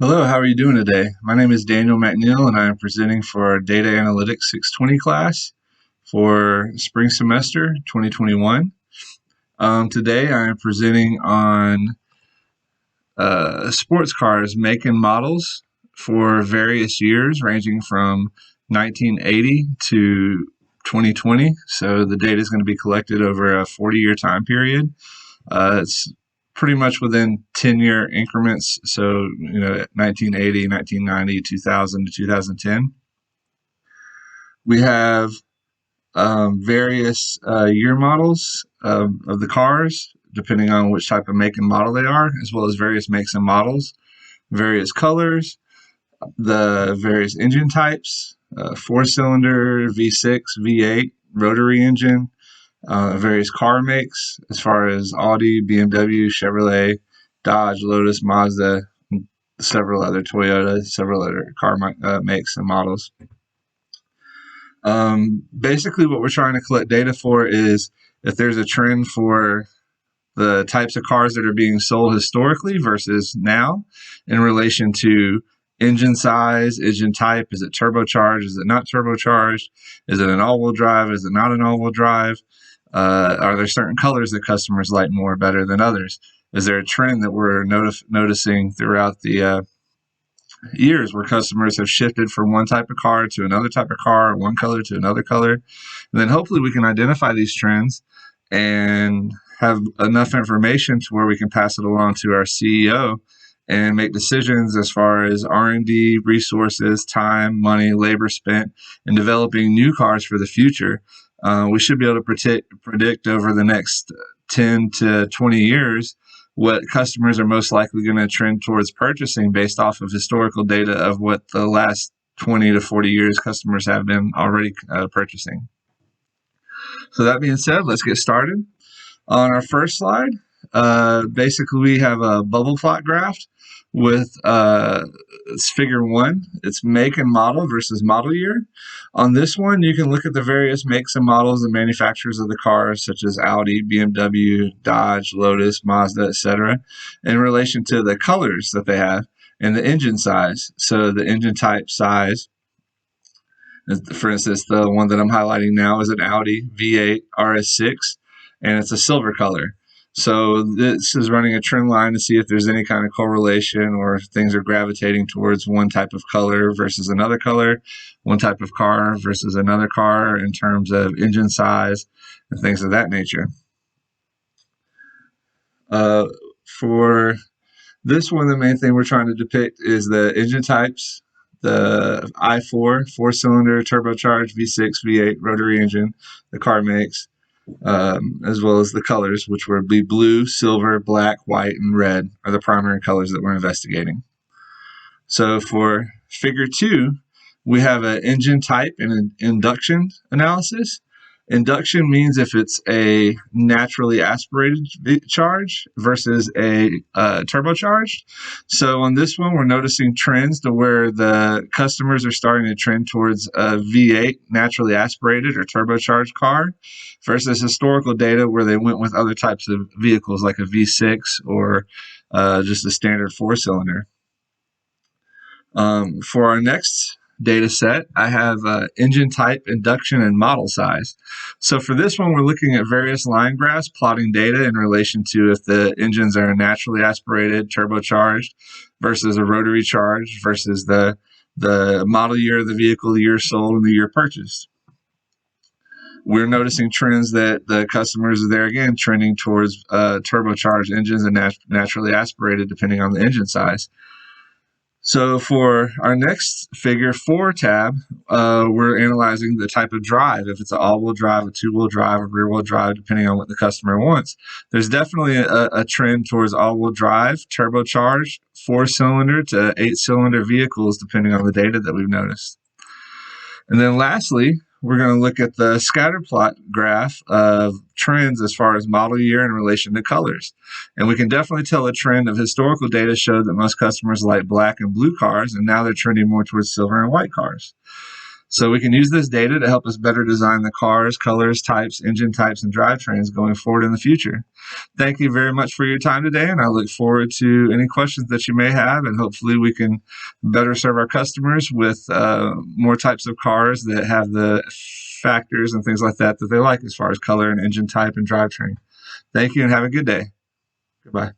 Hello, how are you doing today? My name is Daniel McNeil, and I am presenting for our Data Analytics 620 class for spring semester 2021. Today, I am presenting on sports cars make and models for various years, ranging from 1980 to 2020. So the data is going to be collected over a 40-year time period. It's pretty much within 10-year increments. So, 1980, 1990, 2000 to 2010. We have various year models of the cars, depending on which type of make and model they are, as well as various makes and models, various colors, the various engine types, four-cylinder, V6, V8, rotary engine, various car makes as far as Audi, BMW, Chevrolet, Dodge, Lotus, Mazda, several other Toyota, several other car makes and models. Basically, what we're trying to collect data for is if there's a trend for the types of cars that are being sold historically versus now in relation to engine size, engine type. Is it turbocharged? Is it not turbocharged? Is it an all-wheel drive? Is it not an all-wheel drive? Are there certain colors that customers like more better than others? Is there a trend that we're noticing throughout the years where customers have shifted from one type of car to another type of car, one color to another color? And then hopefully we can identify these trends and have enough information to where we can pass it along to our CEO and make decisions as far as R&D, resources, time, money, labor spent in developing new cars for the future. We should be able to predict over the next 10 to 20 years what customers are most likely going to trend towards purchasing based off of historical data of what the last 20 to 40 years customers have been already purchasing. So that being said, let's get started. On our first slide, basically we have a bubble plot graph with it's figure 1. It's make and model versus model year. On this one, you can look at the various makes and models and manufacturers of the cars, such as Audi, BMW, Dodge, Lotus, Mazda, etc., in relation to the colors that they have and the engine size. So the engine type, size. For instance, the one that I'm highlighting now is an Audi V8 RS6, and it's a silver color. So this is running a trend line to see if there's any kind of correlation or if things are gravitating towards one type of color versus another color, one type of car versus another car in terms of engine size and things of that nature. For this one, the main thing we're trying to depict is the engine types, the i4, four-cylinder, turbocharged, V6, V8, rotary engine, the car makes, as well as the colors, which would be blue, silver, black, white, and red are the primary colors that we're investigating. So for figure 2, we have an engine type and an induction analysis. Induction means if it's a naturally aspirated charge versus a turbocharged. So on this one, we're noticing trends to where the customers are starting to trend towards a V8 naturally aspirated or turbocharged car versus historical data where they went with other types of vehicles like a V6 or just a standard four-cylinder. For our next data set, I have engine type, induction, and model size. So for this one, we're looking at various line graphs plotting data in relation to if the engines are naturally aspirated, turbocharged, versus a rotary charged, versus the model year of the vehicle, the year sold, and the year purchased. We're noticing trends that the customers are there again trending towards turbocharged engines and naturally aspirated depending on the engine size. So for our next figure 4 tab, we're analyzing the type of drive, if it's an all-wheel drive, a two-wheel drive, a rear-wheel drive, depending on what the customer wants. There's definitely a trend towards all-wheel drive, turbocharged, four-cylinder to eight-cylinder vehicles, depending on the data that we've noticed. And then lastly, we're going to look at the scatter plot graph of trends as far as model year in relation to colors. And we can definitely tell a trend of historical data showed that most customers like black and blue cars, and now they're trending more towards silver and white cars. So we can use this data to help us better design the cars, colors, types, engine types, and drivetrains going forward in the future. Thank you very much for your time today, and I look forward to any questions that you may have, and hopefully we can better serve our customers with more types of cars that have the factors and things like that that they like as far as color and engine type and drivetrain. Thank you and have a good day. Goodbye.